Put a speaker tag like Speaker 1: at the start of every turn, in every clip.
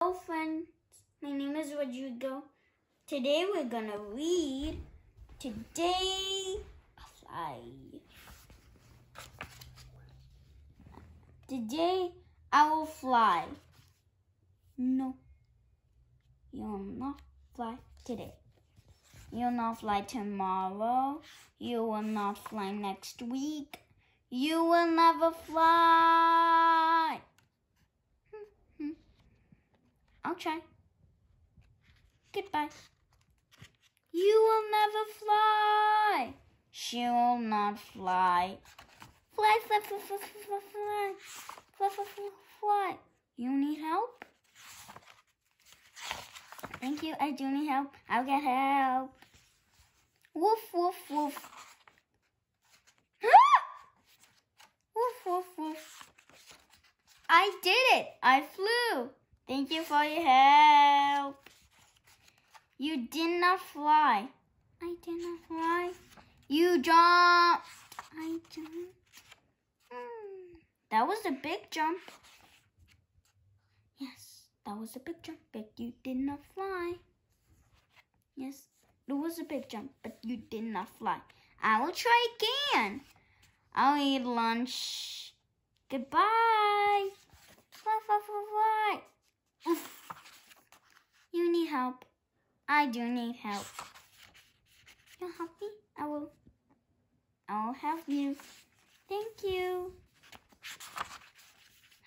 Speaker 1: Hello friends, my name is Rodrigo. Today we're gonna read Today I will fly. No, you'll not fly today. You'll not fly tomorrow. You will not fly next week. You will never fly. I'll try. Goodbye. You will never fly. She will not fly. Fly, fly, fly, fly, fly, fly, fly, fly, fly, fly. You need help? Thank you, I do need help. I'll get help. Woof, woof, woof. Woof, woof, woof. I did it. I flew. Thank you for your help. You did not fly. I did not fly. You jumped. I jumped. That was a big jump. Yes, that was a big jump, but you did not fly. Yes, it was a big jump, but you did not fly. I will try again. I'll eat lunch. Goodbye. Fly, fly, fly, fly. Oof. You need help. I do need help. You'll help me? I'll help you. Thank you.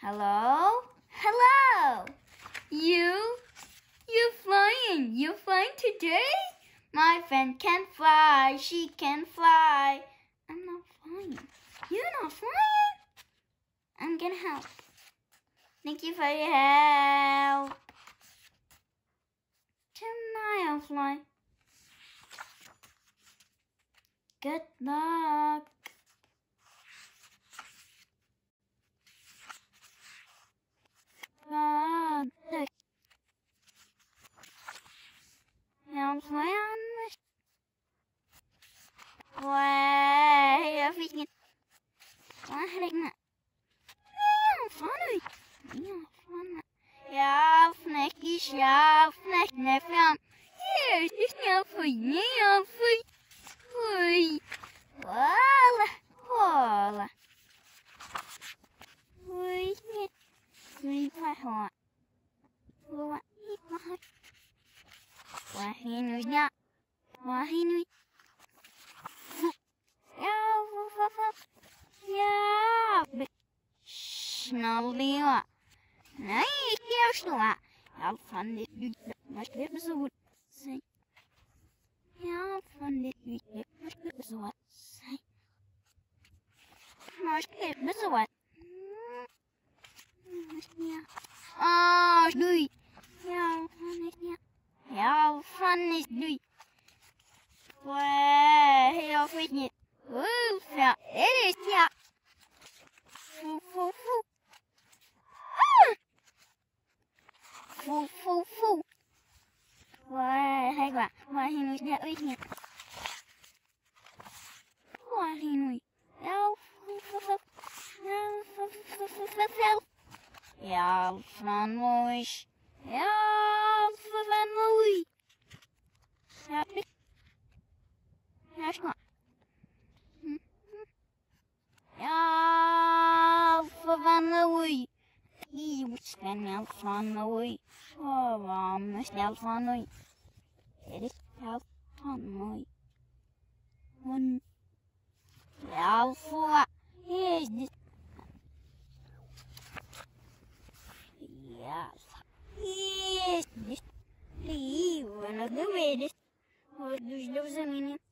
Speaker 1: Hello? Hello! You're flying. You're flying today? My friend can fly. She can fly. I'm not flying. You're not flying? I'm gonna help. Thank you for your help. Tonight I'll fly. Good luck. I'll fly on the way. Jag fick inget. Vad händer? Jag flyr. Jag fläckar fram. Jag flyr. Oj. Kolla. Oj. Oj, vad Wahinui. Ja. Snarliga. Nej, jag slår. Jag fann det ut. Jag skulle så säg. Jag fann det ut. Jag skulle så säg. Jag skulle så. Ah, du. Jag fann det nu. Jag fick det. Ja, det är ja. Fu. Hay quá. Wahinui đã uy hiếp. Wahinui. Jag fann mois. Jag fann mois. Jag ska. Jag fann mois. Jag fann mois. Jag fann mois. Jag fann mois. Jag får. Yes. Leave another way. This was the minutes.